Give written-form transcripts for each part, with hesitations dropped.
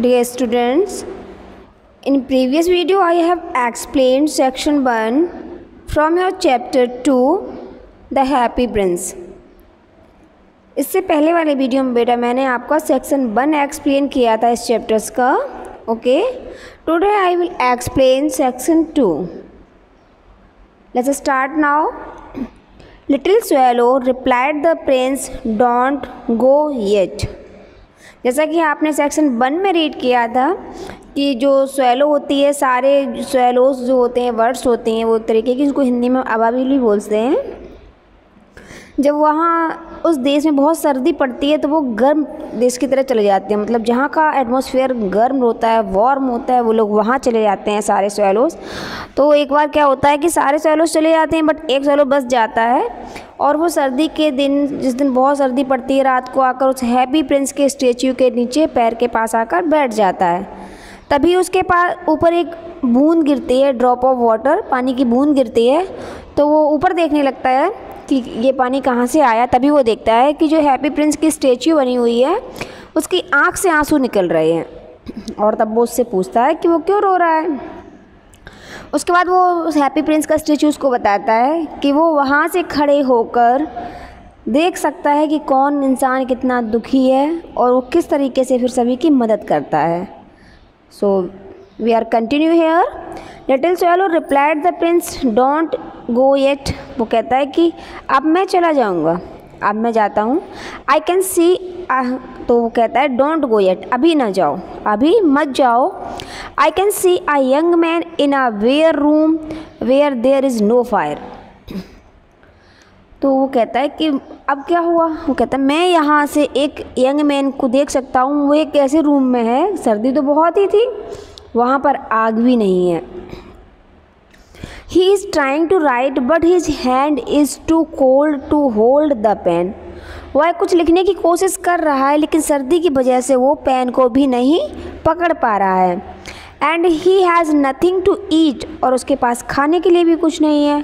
Dear students, in previous video I have explained section 1 from your chapter 2 The Happy Prince. इससे पहले वाले video में बेटा मैंने आपका सेक्शन 1 एक्सप्लेन किया था इस चैप्टर्स का. Okay, today I will explain section 2. Let's start now. Little swallow replied the prince, don't go yet. जैसा कि आपने सेक्शन 1 में रीड किया था कि जो स्वैलो होती है, सारे स्वैलोस जो होते हैं, वर्ड्स होते हैं, वो तरीके की उसको हिंदी में अबाबिल भी बोलते हैं. जब वहाँ उस देश में बहुत सर्दी पड़ती है तो वो गर्म देश की तरह चले जाते हैं. मतलब जहाँ का एटमॉस्फेयर गर्म होता है, वार्म होता है, वो लोग वहाँ चले जाते हैं सारे स्वैलोस. तो एक बार क्या होता है कि सारे स्वैलोस चले जाते हैं बट एक स्वैलो बच जाता है और वो सर्दी के दिन, जिस दिन बहुत सर्दी पड़ती है, रात को आकर उस हैप्पी प्रिंस के स्टेच्यू के नीचे पैर के पास आकर बैठ जाता है. तभी उसके पास ऊपर एक बूंद गिरती है, ड्रॉप ऑफ वाटर, पानी की बूंद गिरती है. तो वो ऊपर देखने लगता है कि ये पानी कहाँ से आया. तभी वो देखता है कि जो हैप्पी प्रिंस की स्टेच्यू बनी हुई है उसकी आँख से आंसू निकल रहे हैं. और तब वो उससे पूछता है कि वो क्यों रो रहा है. उसके बाद वो उस हैप्पी प्रिंस का स्टेच्यू उसको बताता है कि वो वहाँ से खड़े होकर देख सकता है कि कौन इंसान कितना दुखी है और वो किस तरीके से फिर सभी की मदद करता है. So we are continue here. Little swallow replied the prince, don't go yet. वो कहता है कि अब मैं चला जाऊँगा, अब मैं जाता हूँ. आई कैन सी, तो वो कहता है डोंट गो येट, अभी ना जाओ, अभी मत जाओ. I can see a young man in a ware room where there is no fire. तो वो कहता है कि अब क्या हुआ. वो कहता है मैं यहाँ से एक यंग मैन को देख सकता हूँ, वो एक ऐसे रूम में है, सर्दी तो बहुत ही थी, वहाँ पर आग भी नहीं है. He is trying to write but his hand is too cold to hold the pen. वह कुछ लिखने की कोशिश कर रहा है लेकिन सर्दी की वजह से वो पेन को भी नहीं पकड़ पा रहा है. And he has nothing to eat. और उसके पास खाने के लिए भी कुछ नहीं है.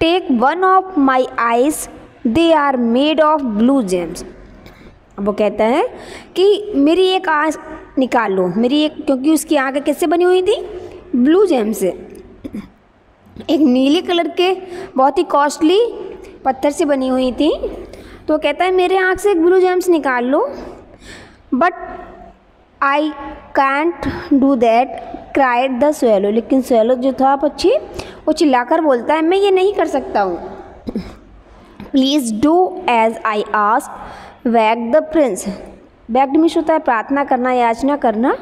Take one of my eyes, they are made of blue gems. वो कहता है कि मेरी एक आँख निकाल लो, मेरी एक, क्योंकि उसकी आँखें किससे बनी हुई थी, ब्लू जेम से, एक नीले कलर के बहुत ही कॉस्टली पत्थर से बनी हुई थी. तो वो कहता है मेरे आँख से एक ब्लू जेम्स निकाल लो. But I can't do that, cried the swallow. लेकिन स्वैलो जो था पक्षी, वो चिल्लाकर बोलता है मैं ये नहीं कर सकता हूँ. Please do as I ask, beg the prince. Begged means होता है प्रार्थना करना, याचना करना.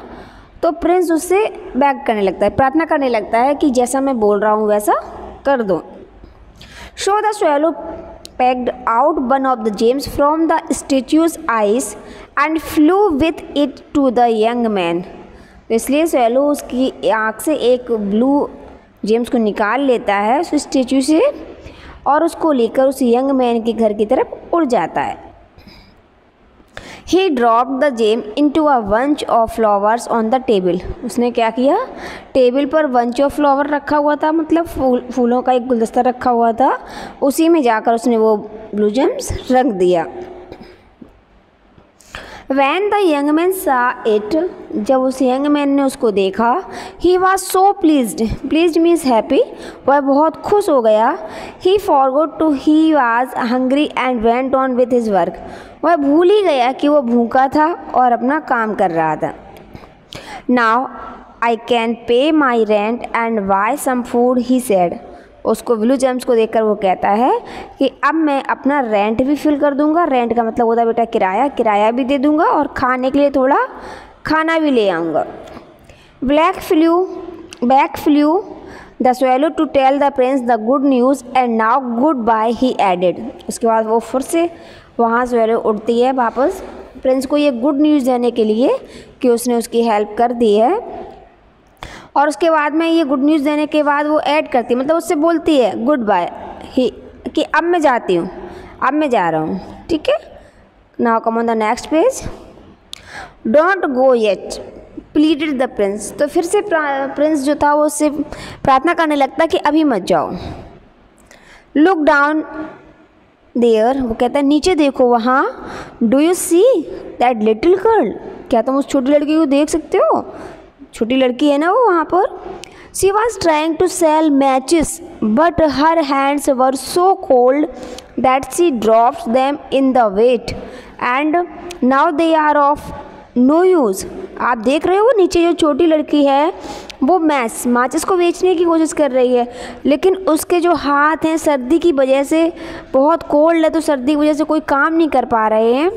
तो प्रिंस उससे बेग करने लगता है, प्रार्थना करने लगता है कि जैसा मैं बोल रहा हूँ वैसा कर दो. Show the swallow pegged out one of the gems from the statue's eyes and flew with it to the young man. तो इसलिए स्वैलो उसकी आँख से एक ब्लू जेम्स को निकाल लेता है उस स्टेच्यू से और उसको लेकर उस यंग मैन के घर की तरफ उड़ जाता है. He dropped the gem into a bunch of flowers on the table. उसने क्या किया, टेबल पर bunch of flower रखा हुआ था, मतलब फूलों का एक गुलदस्ता रखा हुआ था, उसी में जाकर उसने वो ब्लू जेम्स रख दिया. When the young man saw it, जब उस यंग मैन ने उसको देखा, he was so pleased. Pleased means happy. वह बहुत खुश हो गया. He forgot to he was hungry and went on with his work. वह भूल ही गया कि वो भूखा था और अपना काम कर रहा था. Now I can pay my rent and buy some food, he said. उसको ब्लू जेम्स को देखकर वो कहता है कि अब मैं अपना रेंट भी फिल कर दूंगा. रेंट का मतलब होता है बेटा किराया, किराया भी दे दूंगा और खाने के लिए थोड़ा खाना भी ले आऊँगा. Back flew the swallow to tell the prince the good news and now goodbye, he added. उसके बाद वो फिर से वहाँ स्वैलो उड़ती है वापस प्रिंस को ये गुड न्यूज़ देने के लिए कि उसने उसकी हेल्प कर दी है. और उसके बाद में ये गुड न्यूज़ देने के बाद वो ऐड करती है, मतलब उससे बोलती है गुड बाय ही, कि अब मैं जाती हूँ, अब मैं जा रहा हूँ. ठीक है, now come on the next page. Don't go yet, pleaded the Prince. तो फिर से प्रिंस जो था वो उससे प्रार्थना करने लगता कि अभी मत जाओ. लुक डाउन देयर, वो कहता है नीचे देखो वहाँ, do you see that little girl, क्या तुम उस छोटी लड़की को देख सकते हो, छोटी लड़की है ना वो वहाँ पर। She was trying to sell matches but her hands were so cold that she dropped them in the wet and now they are of no use. आप देख रहे हो नीचे जो छोटी लड़की है वो माचिस को बेचने की कोशिश कर रही है, लेकिन उसके जो हाथ हैं सर्दी की वजह से बहुत कोल्ड है, तो सर्दी की वजह से कोई काम नहीं कर पा रहे हैं,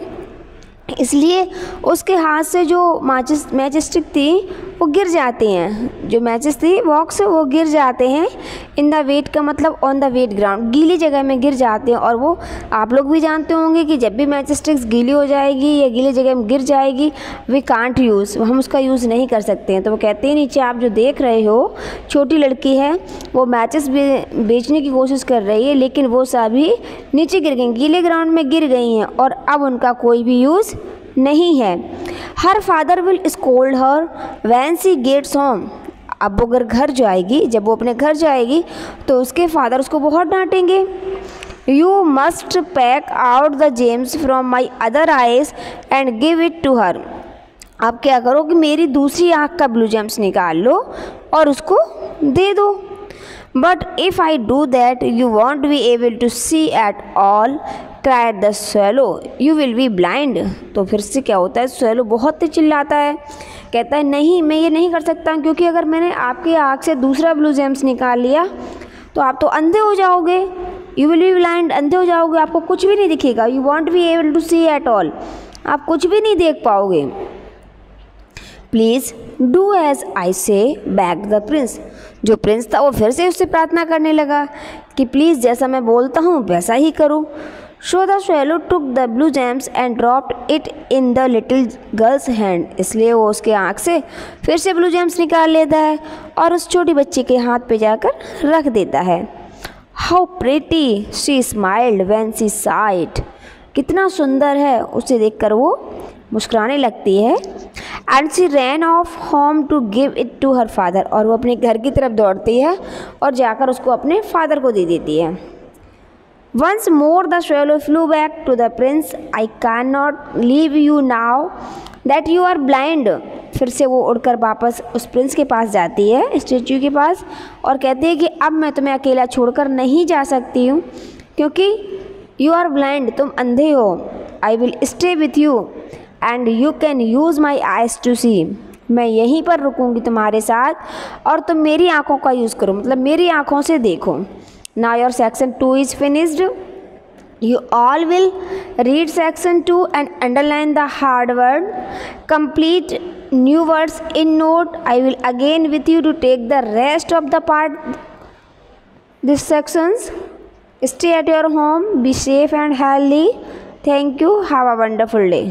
इसलिए उसके हाथ से जो मैच स्टिक थी वो गिर जाती हैं, जो मैचेस थी बॉक्स वो गिर जाते हैं। इन द वेट का मतलब ऑन द वेट ग्राउंड, गीली जगह में गिर जाते हैं। और वो आप लोग भी जानते होंगे कि जब भी मैच स्टिक्स गीली हो जाएगी या गीली जगह में गिर जाएगी वी कांट यूज़, हम उसका यूज़ नहीं कर सकते हैं। तो वो कहते हैं नीचे आप जो देख रहे हो छोटी लड़की है वो मैचेस बेचने की कोशिश कर रही है, लेकिन वो सभी नीचे गिर गई, गीले ग्राउंड में गिर गई हैं और अब उनका कोई भी यूज़ नहीं है। Her father will scold her when she gets home, अब वो अगर घर जाएगी, जब वो अपने घर जाएगी तो उसके फादर उसको बहुत डांटेंगे। You must pack out the gems from my other eyes and give it to her, आप क्या करो कि मेरी दूसरी आँख का ब्लू जेम्स निकाल लो और उसको दे दो। But if I do that you won't be able to see at all cried the swallow, you will be blind. तो फिर से क्या होता है, स्वेलो बहुत चिल्लाता है, कहता है नहीं मैं ये नहीं कर सकता, क्योंकि अगर मैंने आपकी आँख से दूसरा ब्लू जेम्स निकाल लिया तो आप तो अंधे हो जाओगे, यू विल बी ब्लाइंड, अंधे हो जाओगे, आपको कुछ भी नहीं दिखेगा। You won't be able to see at all, आप कुछ भी नहीं देख पाओगे। प्लीज़ डू एज आई से बैक द प्रिंस, जो प्रिंस था वो फिर से उससे प्रार्थना करने लगा कि प्लीज़ जैसा मैं बोलता हूँ वैसा ही करो। So the swallow took the blue James and dropped it in the little girls hand, इसलिए वो उसके आँख से फिर से ब्लू जेम्स निकाल लेता है और उस छोटी बच्ची के हाथ पे जाकर रख देता है। How pretty she smiled when she saw it, कितना सुंदर है, उसे देखकर वो मुस्कुराने लगती है। And she ran off home to give it to her father, और वो अपने घर की तरफ दौड़ती है और जाकर उसको अपने फादर को दे देती है। Once more the swallow flew back to the prince, I can not leave you now that you are blind, फिर से वो उड़कर वापस उस प्रिंस के पास जाती है, स्टेच्यू के पास, और कहती है कि अब मैं तुम्हें अकेला छोड़कर नहीं जा सकती हूँ क्योंकि यू आर ब्लाइंड, तुम अंधे हो। I will stay with you and you can use my eyes to see, मैं यहीं पर रुकूंगी तुम्हारे साथ और तुम मेरी आँखों का यूज़ करो, मतलब मेरी आँखों से देखो। Now your section 2 is finished. You all will read section 2 and underline the hard word. Complete new words in note. I will again with you to take the rest of the part. These sections. Stay at your home. Be safe and healthy. Thank you. Have a wonderful day.